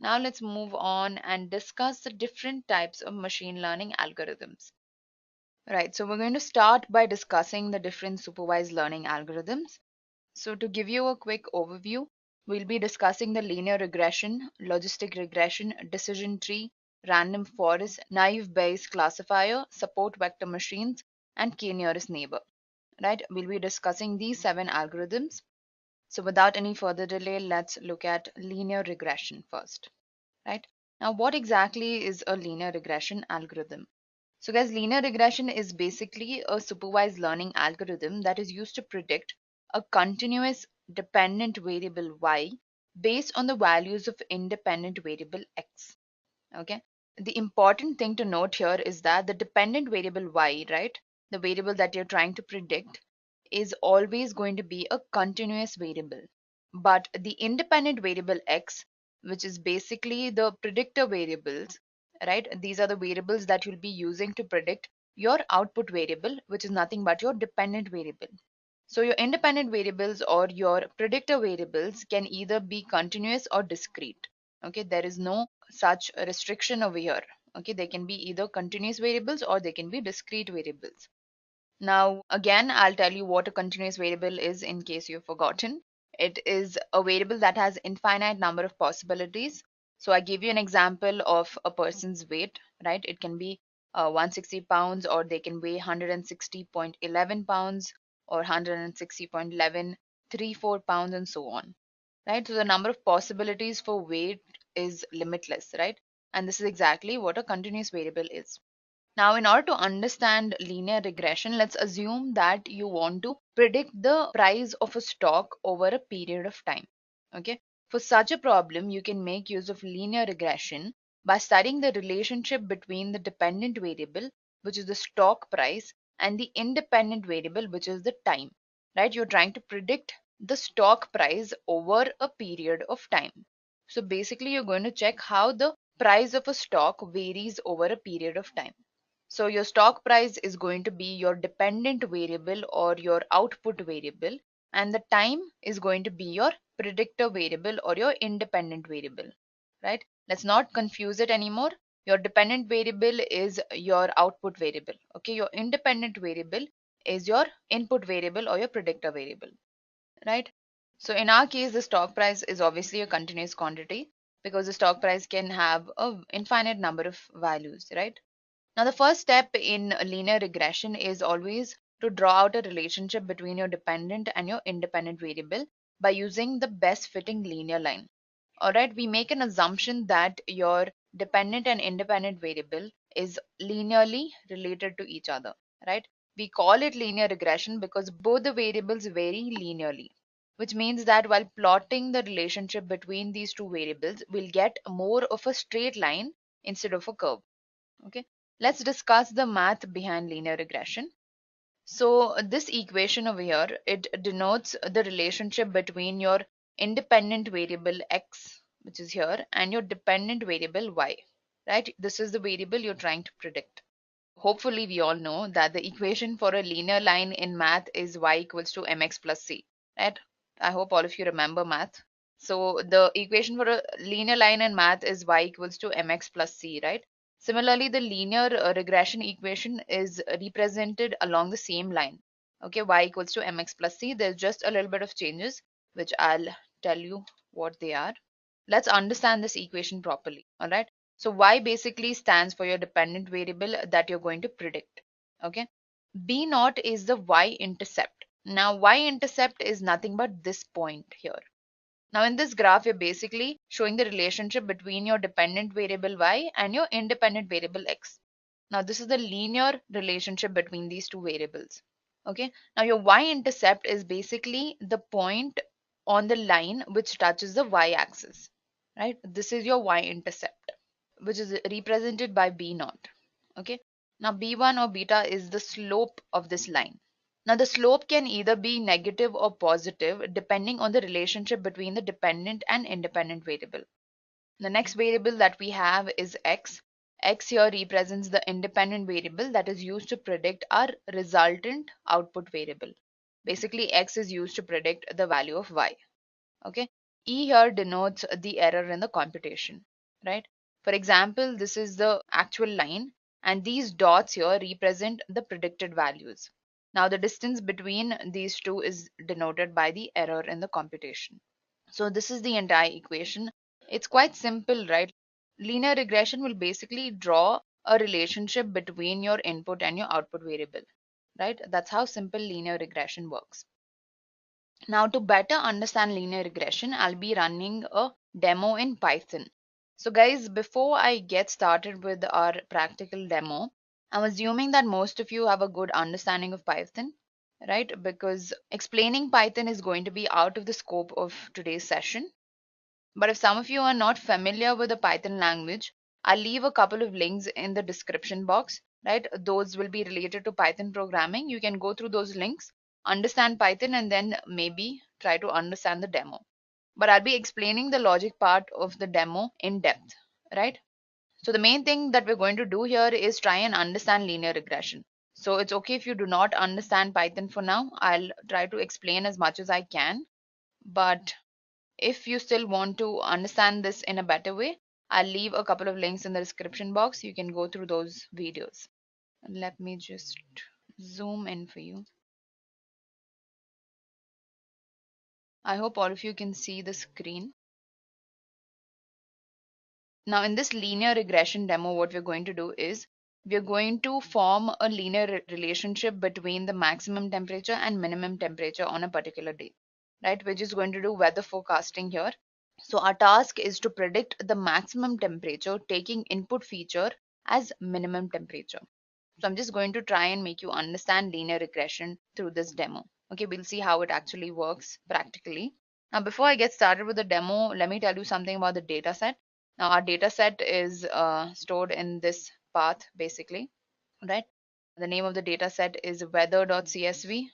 Now let's move on and discuss the different types of machine learning algorithms. Right, so we're going to start by discussing the different supervised learning algorithms. So to give you a quick overview, we'll be discussing the linear regression, logistic regression, decision tree, random forest, naive Bayes classifier, support vector machines, and k-nearest neighbor. Right, we'll be discussing these 7 algorithms. So without any further delay, let's look at linear regression first. Right, now what exactly is a linear regression algorithm? So guys, linear regression is basically a supervised learning algorithm that is used to predict a continuous dependent variable y based on the values of independent variable x. Okay. The important thing to note here is that the dependent variable y, right, the variable that you're trying to predict, is always going to be a continuous variable. But the independent variable x, which is basically the predictor variables, right? These are the variables that you'll be using to predict your output variable, which is nothing but your dependent variable. So your independent variables or your predictor variables can either be continuous or discrete. Okay, there is no such restriction over here. Okay, they can be either continuous variables or they can be discrete variables. Now, again, I'll tell you what a continuous variable is in case you've forgotten. It is a variable that has infinite number of possibilities. So I give you an example of a person's weight, right? It can be 160 pounds, or they can weigh 160.11 pounds, or 160.1134 pounds, and so on, right? So the number of possibilities for weight is limitless, right? And this is exactly what a continuous variable is. Now, in order to understand linear regression, let's assume that you want to predict the price of a stock over a period of time. Okay. For such a problem, you can make use of linear regression by studying the relationship between the dependent variable, which is the stock price, and the independent variable, which is the time. Right? You're trying to predict the stock price over a period of time. So basically, you're going to check how the price of a stock varies over a period of time. So your stock price is going to be your dependent variable or your output variable, and the time is going to be your predictor variable or your independent variable, right? Let's not confuse it anymore. Your dependent variable is your output variable. Okay, your independent variable is your input variable or your predictor variable, right? So in our case, the stock price is obviously a continuous quantity because the stock price can have a infinite number of values, right? Now, the first step in linear regression is always to draw out a relationship between your dependent and your independent variable by using the best fitting linear line. All right, we make an assumption that your dependent and independent variable is linearly related to each other, right? We call it linear regression because both the variables vary linearly, which means that while plotting the relationship between these two variables, we'll get more of a straight line instead of a curve. Okay, let's discuss the math behind linear regression. So this equation over here, it denotes the relationship between your independent variable x, which is here, and your dependent variable y, right? This is the variable you're trying to predict. Hopefully we all know that the equation for a linear line in math is y equals to mx plus c, right? I hope all of you remember math. So the equation for a linear line in math is y equals to mx plus c, right? Similarly, the linear regression equation is represented along the same line. Okay, y equals to mx plus c. There's just a little bit of changes, which I'll tell you what they are. Let's understand this equation properly. All right. So y basically stands for your dependent variable that you're going to predict. Okay. B naught is the y-intercept. Now y-intercept is nothing but this point here. Now in this graph, you're basically showing the relationship between your dependent variable y and your independent variable x. Now this is the linear relationship between these two variables. Okay. Now your y-intercept is basically the point on the line which touches the y-axis, right? This is your y-intercept, which is represented by b naught. Okay. Now b1 or beta is the slope of this line. Now the slope can either be negative or positive depending on the relationship between the dependent and independent variable. The next variable that we have is x. X here represents the independent variable that is used to predict our resultant output variable. Basically, x is used to predict the value of y. Okay. E here denotes the error in the computation, right? For example, this is the actual line, and these dots here represent the predicted values. Now, the distance between these two is denoted by the error in the computation. So, this is the entire equation. It's quite simple, right? Linear regression will basically draw a relationship between your input and your output variable, right? That's how simple linear regression works. Now, to better understand linear regression, I'll be running a demo in Python. So guys, before I get started with our practical demo, I'm assuming that most of you have a good understanding of Python, right? Because explaining Python is going to be out of the scope of today's session. But if some of you are not familiar with the Python language, I'll leave a couple of links in the description box, right? Those will be related to Python programming. You can go through those links, understand Python, and then maybe try to understand the demo. But I'll be explaining the logic part of the demo in depth, right? So the main thing that we're going to do here is try and understand linear regression. So it's okay if you do not understand Python for now. I'll try to explain as much as I can. But if you still want to understand this in a better way, I'll leave a couple of links in the description box. You can go through those videos. Let me just zoom in for you. I hope all of you can see the screen. Now, in this linear regression demo, what we're going to do is we're going to form a linear relationship between the maximum temperature and minimum temperature on a particular day, right? We're just going to do weather forecasting here. So our task is to predict the maximum temperature taking input feature as minimum temperature. So I'm just going to try and make you understand linear regression through this demo. Okay, we'll see how it actually works practically. Now, before I get started with the demo, let me tell you something about the data set. Now, our data set is stored in this path basically, right? The name of the data set is weather.csv.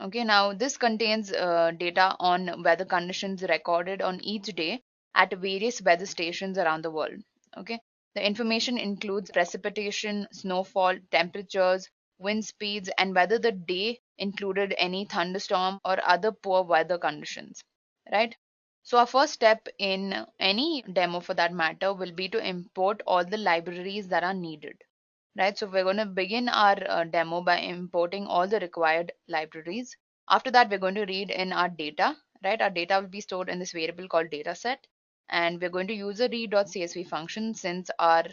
Okay, now this contains data on weather conditions recorded on each day at various weather stations around the world. Okay, the information includes precipitation, snowfall, temperatures, wind speeds, and whether the day included any thunderstorm or other poor weather conditions. Right? So, our first step in any demo for that matter will be to import all the libraries that are needed, right? So we're going to begin our demo by importing all the required libraries. After that, we're going to read in our data, right? Our data will be stored in this variable called dataset, and we're going to use a read.csv function since our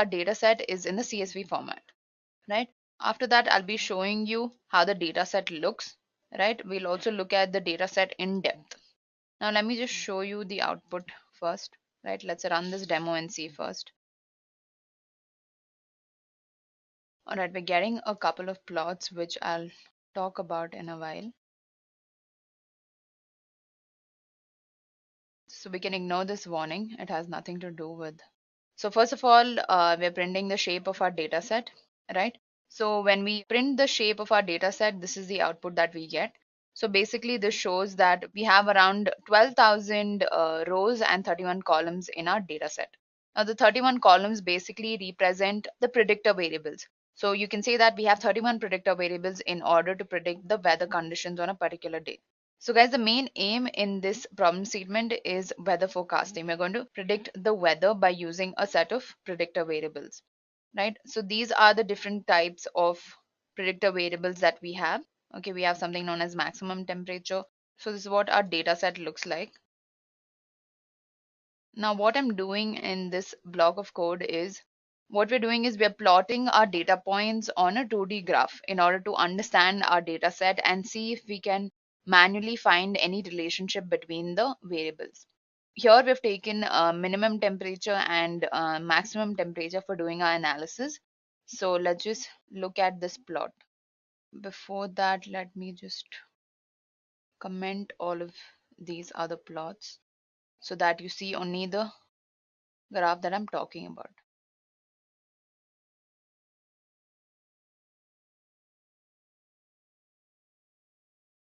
data set is in the CSV format, right? After that, I'll be showing you how the data set looks, right? We'll also look at the data set in depth. Now, let me just show you the output first, right? Let's run this demo and see first. All right, we're getting a couple of plots which I'll talk about in a while. So we can ignore this warning. It has nothing to do with. So first of all, we're printing the shape of our data set, right? So when we print the shape of our data set, this is the output that we get. So basically this shows that we have around 12,000 rows and 31 columns in our data set. Now the 31 columns basically represent the predictor variables. So you can say that we have 31 predictor variables in order to predict the weather conditions on a particular day. So guys, the main aim in this problem statement is weather forecasting. We're going to predict the weather by using a set of predictor variables, right? So these are the different types of predictor variables that we have. Okay, we have something known as maximum temperature. So this is what our data set looks like. Now what I'm doing in this block of code is what we're doing is we're plotting our data points on a 2D graph in order to understand our data set and see if we can manually find any relationship between the variables. Here we've taken minimum temperature and maximum temperature for doing our analysis. So let's just look at this plot. Before that, let me just comment all of these other plots so that you see only the graph that I'm talking about.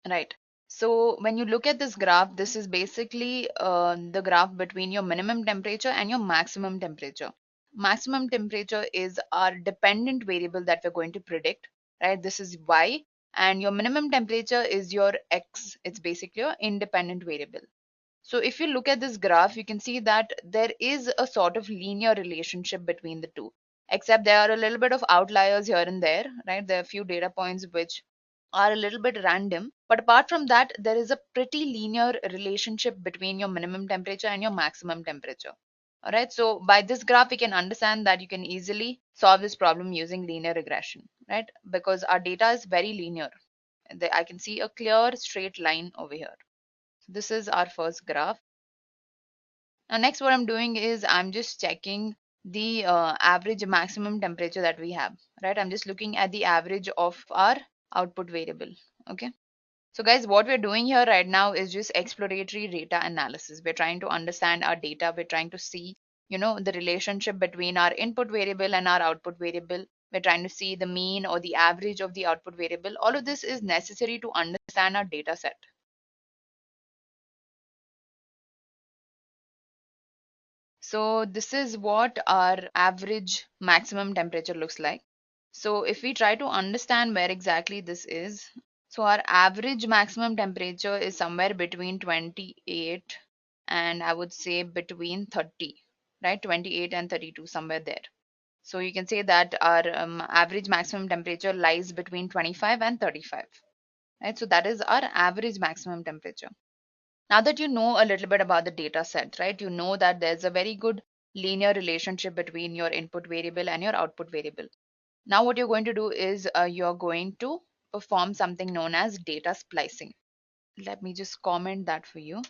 Right. So when you look at this graph, this is basically the graph between your minimum temperature and your maximum temperature. Maximum temperature is our dependent variable that we're going to predict, right? This is y, and your minimum temperature is your x. It's basically your independent variable. So if you look at this graph, you can see that there is a sort of linear relationship between the two, except there are a little bit of outliers here and there, right? There are a few data points which are a little bit random. But apart from that, there is a pretty linear relationship between your minimum temperature and your maximum temperature. All right. So by this graph, we can understand that you can easily solve this problem using linear regression, right? Because our data is very linear. I can see a clear straight line over here. So this is our first graph. Now, next, what I'm doing is I'm just checking the average maximum temperature that we have, right? I'm just looking at the average of our output variable. Okay. So guys, what we're doing here right now is just exploratory data analysis. We're trying to understand our data. We're trying to see, the relationship between our input variable and our output variable. We're trying to see the mean or the average of the output variable. All of this is necessary to understand our data set. So this is what our average maximum temperature looks like. So if we try to understand where exactly this is, so our average maximum temperature is somewhere between 28 and I would say between 30, right? 28 and 32, somewhere there. So you can say that our average maximum temperature lies between 25 and 35, right? So that is our average maximum temperature. Now that you know a little bit about the data set, right, you know that there's a very good linear relationship between your input variable and your output variable. Now what you're going to do is you're going to perform something known as data splicing. Let me just comment that for you.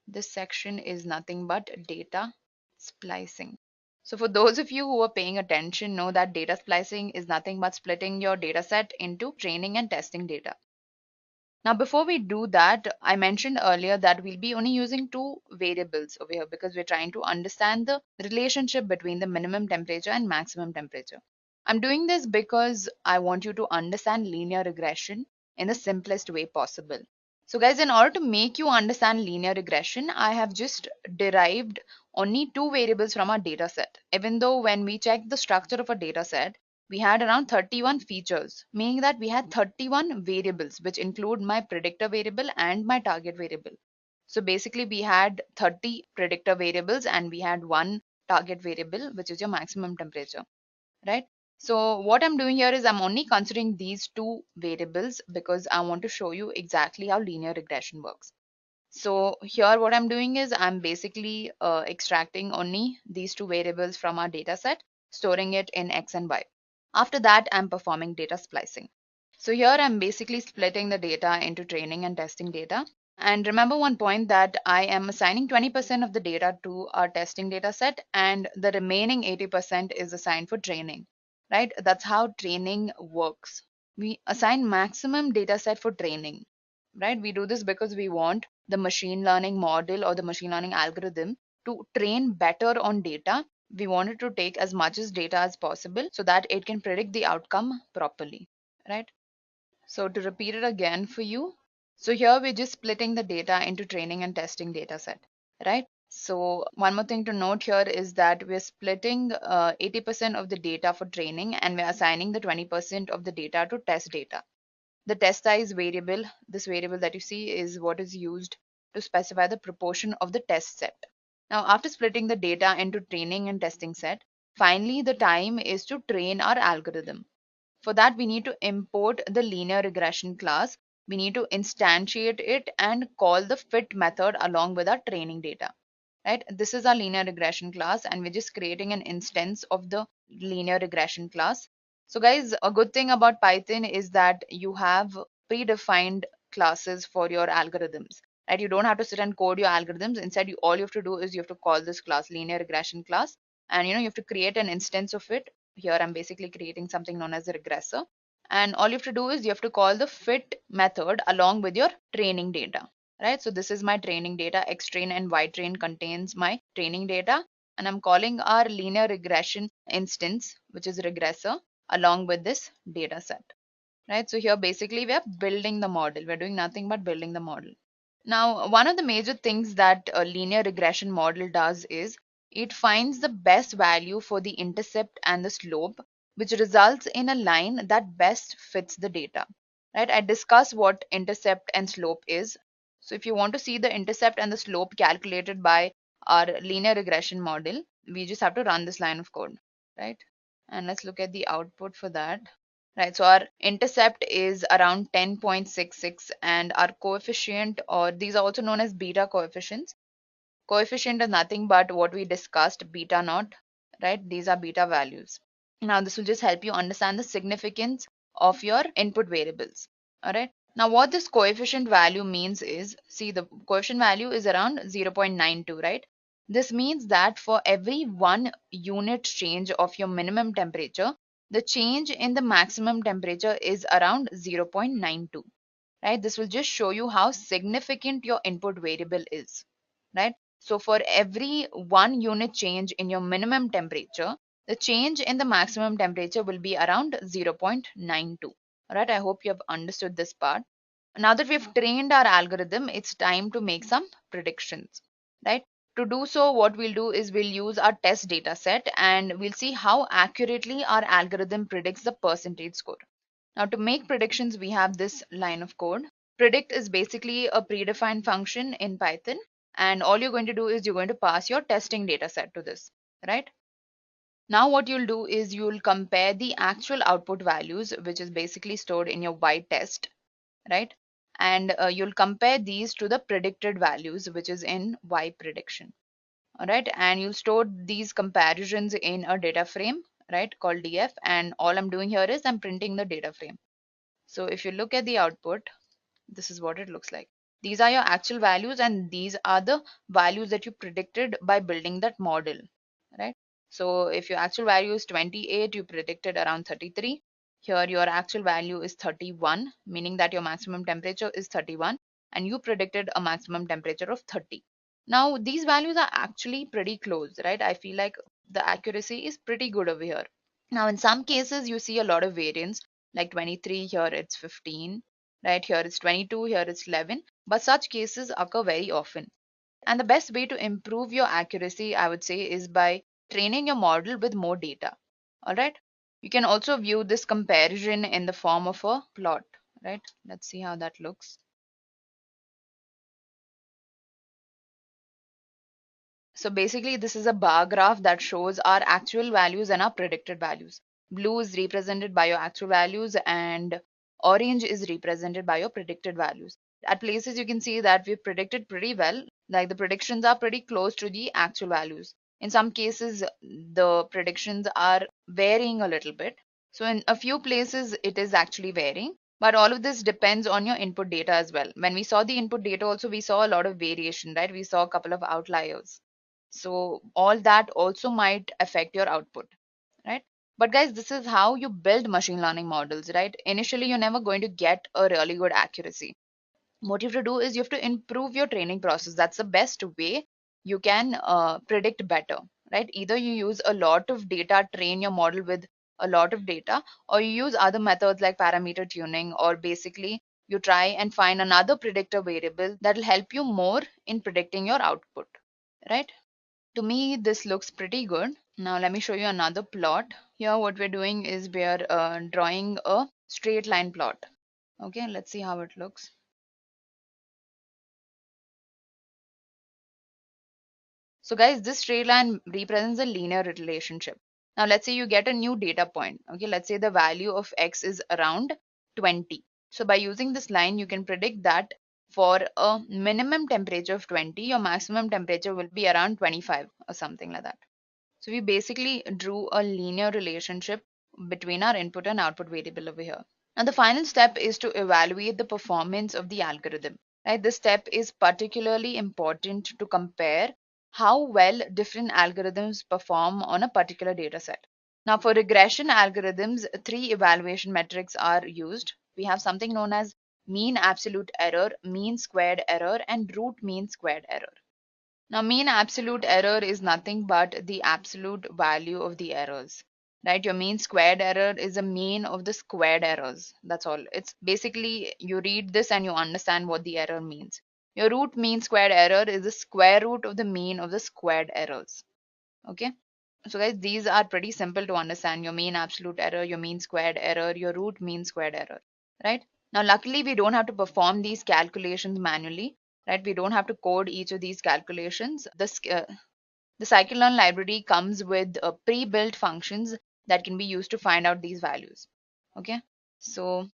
This section is nothing but data splicing. So for those of you who are paying attention, know that data splicing is nothing but splitting your data set into training and testing data. Now, before we do that, I mentioned earlier that we'll be only using two variables over here because we're trying to understand the relationship between the minimum temperature and maximum temperature. I'm doing this because I want you to understand linear regression in the simplest way possible. So guys, in order to make you understand linear regression, I have just derived only two variables from our data set. Even though when we check the structure of a data set, we had around 31 features, meaning that we had 31 variables, which include my predictor variable and my target variable. So basically, we had 30 predictor variables and we had one target variable, which is your maximum temperature, right? So what I'm doing here is I'm only considering these two variables because I want to show you exactly how linear regression works. So here what I'm doing is I'm basically extracting only these two variables from our data set, storing it in X and Y. After that, I'm performing data splicing. So here I'm basically splitting the data into training and testing data. And remember one point that I am assigning 20% of the data to our testing data set and the remaining 80% is assigned for training, right? That's how training works. We assign maximum data set for training, right? We do this because we want the machine learning model or the machine learning algorithm to train better on data. We want it to take as much as data as possible so that it can predict the outcome properly, right? So to repeat it again for you, so here we're just splitting the data into training and testing data set, right? So one more thing to note here is that we're splitting 80% of the data for training and we're assigning the 20% of the data to test data. The test size variable, this variable that you see is what is used to specify the proportion of the test set. Now, after splitting the data into training and testing set, finally the time is to train our algorithm. For that, we need to import the linear regression class. We need to instantiate it and call the fit method along with our training data. Right? This is our linear regression class, and we're just creating an instance of the linear regression class. So, guys, a good thing about Python is that you have predefined classes for your algorithms. Right? You don't have to sit and code your algorithms. Instead, all you have to do is you have to call this class linear regression class, and you have to create an instance of it. Here I'm basically creating something known as a regressor. And all you have to do is you have to call the fit method along with your training data, right? So this is my training data. Xtrain and Ytrain contains my training data. And I'm calling our linear regression instance, which is regressor, along with this data set, right? So here basically we are building the model. We're doing nothing but building the model. Now, one of the major things that a linear regression model does is it finds the best value for the intercept and the slope, which results in a line that best fits the data. Right? I discussed what intercept and slope is. So if you want to see the intercept and the slope calculated by our linear regression model, we just have to run this line of code, right? And let's look at the output for that. Right, so our intercept is around 10.66 and our coefficient, or these are also known as beta coefficients. Coefficient is nothing but what we discussed, beta naught, right? These are beta values. Now, this will just help you understand the significance of your input variables. All right. Now, what this coefficient value means is, see, the coefficient value is around 0.92, right? This means that for every 1 unit change of your minimum temperature, the change in the maximum temperature is around 0.92, right? This will just show you how significant your input variable is, right? So for every 1 unit change in your minimum temperature, the change in the maximum temperature will be around 0.92. All right, I hope you have understood this part. Now that we've trained our algorithm, it's time to make some predictions, right? To do so, what we'll do is we'll use our test data set and we'll see how accurately our algorithm predicts the percentage score. Now, to make predictions, we have this line of code. Predict is basically a predefined function in Python, and all you're going to do is you're going to pass your testing data set to this, right? Now, what you'll do is you'll compare the actual output values, which is basically stored in your y test, right? And you'll compare these to the predicted values, which is in y prediction. All right, and you'll store these comparisons in a data frame, right, called df, and all I'm doing here is I'm printing the data frame. So if you look at the output, this is what it looks like. These are your actual values and these are the values that you predicted by building that model, right? So if your actual value is 28, you predicted around 33. Here your actual value is 31, meaning that your maximum temperature is 31 and you predicted a maximum temperature of 30. Now these values are actually pretty close, right? I feel like the accuracy is pretty good over here. Now, in some cases, you see a lot of variance, like 23, here it's 15, right? Here it's 22, here it's 11. But such cases occur very often. And the best way to improve your accuracy, I would say, is by training your model with more data. All right. You can also view this comparison in the form of a plot, right? Let's see how that looks. So basically, this is a bar graph that shows our actual values and our predicted values. Blue is represented by your actual values and orange is represented by your predicted values. At places you can see that we've predicted pretty well, like the predictions are pretty close to the actual values. In some cases, the predictions are varying a little bit. So in a few places, it is actually varying. But all of this depends on your input data as well. When we saw the input data also, we saw a lot of variation, right? We saw a couple of outliers. So all that also might affect your output, right? But guys, this is how you build machine learning models, right? Initially, you're never going to get a really good accuracy. What you have to do is you have to improve your training process. That's the best way you can predict better, right? Either you use a lot of data, train your model with a lot of data, or you use other methods like parameter tuning, or basically you try and find another predictor variable that will help you more in predicting your output, right? To me, this looks pretty good. Now let me show you another plot. Here what we're doing is we're drawing a straight line plot. Okay, let's see how it looks. So guys, this straight line represents a linear relationship. Now let's say you get a new data point. Okay, let's say the value of x is around 20. So by using this line, you can predict that for a minimum temperature of 20, your maximum temperature will be around 25 or something like that. So we basically drew a linear relationship between our input and output variable over here. Now the final step is to evaluate the performance of the algorithm. Right? This step is particularly important to compare how well different algorithms perform on a particular data set. Now for regression algorithms, three evaluation metrics are used. We have something known as mean absolute error, mean squared error, and root mean squared error. Now, mean absolute error is nothing but the absolute value of the errors, right? Your mean squared error is a mean of the squared errors. That's all. It's basically you read this and you understand what the error means. Your root mean squared error is the square root of the mean of the squared errors. Okay. So guys, these are pretty simple to understand. Your mean absolute error, your mean squared error, your root mean squared error, right? Now, luckily, we don't have to perform these calculations manually. right? We don't have to code each of these calculations. The scikit-learn library comes with pre-built functions that can be used to find out these values. Okay, so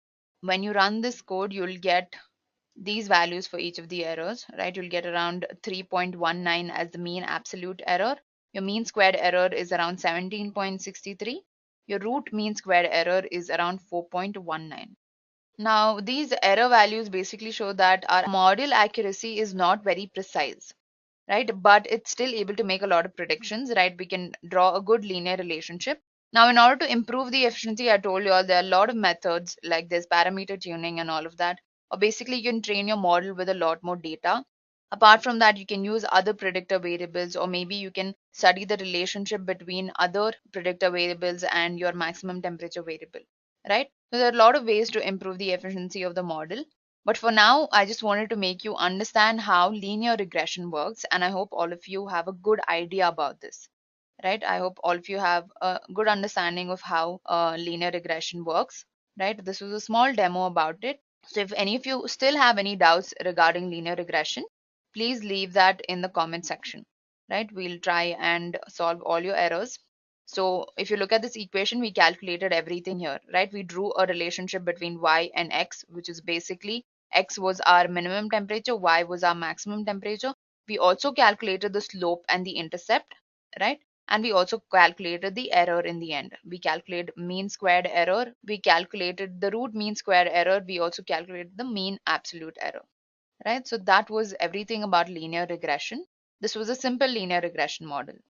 when you run this code, you'll get these values for each of the errors, right? You'll get around 3.19 as the mean absolute error. Your mean squared error is around 17.63. Your root mean squared error is around 4.19. Now, these error values basically show that our model accuracy is not very precise, right? But it's still able to make a lot of predictions, right? We can draw a good linear relationship. Now, in order to improve the efficiency, I told you all there are a lot of methods like this parameter tuning and all of that. Or basically, you can train your model with a lot more data. Apart from that, you can use other predictor variables, or maybe you can study the relationship between other predictor variables and your maximum temperature variable, right? So there are a lot of ways to improve the efficiency of the model. But for now, I just wanted to make you understand how linear regression works, and I hope all of you have a good idea about this, right? I hope all of you have a good understanding of how linear regression works, right? This was a small demo about it. So if any of you still have any doubts regarding linear regression, please leave that in the comment section, right? We'll try and solve all your errors. So if you look at this equation, we calculated everything here, right? We drew a relationship between y and x, which is basically x was our minimum temperature, y was our maximum temperature. We also calculated the slope and the intercept, right? And we also calculated the error in the end. We calculated mean squared error. We calculated the root mean squared error. We also calculated the mean absolute error, right? So that was everything about linear regression. This was a simple linear regression model.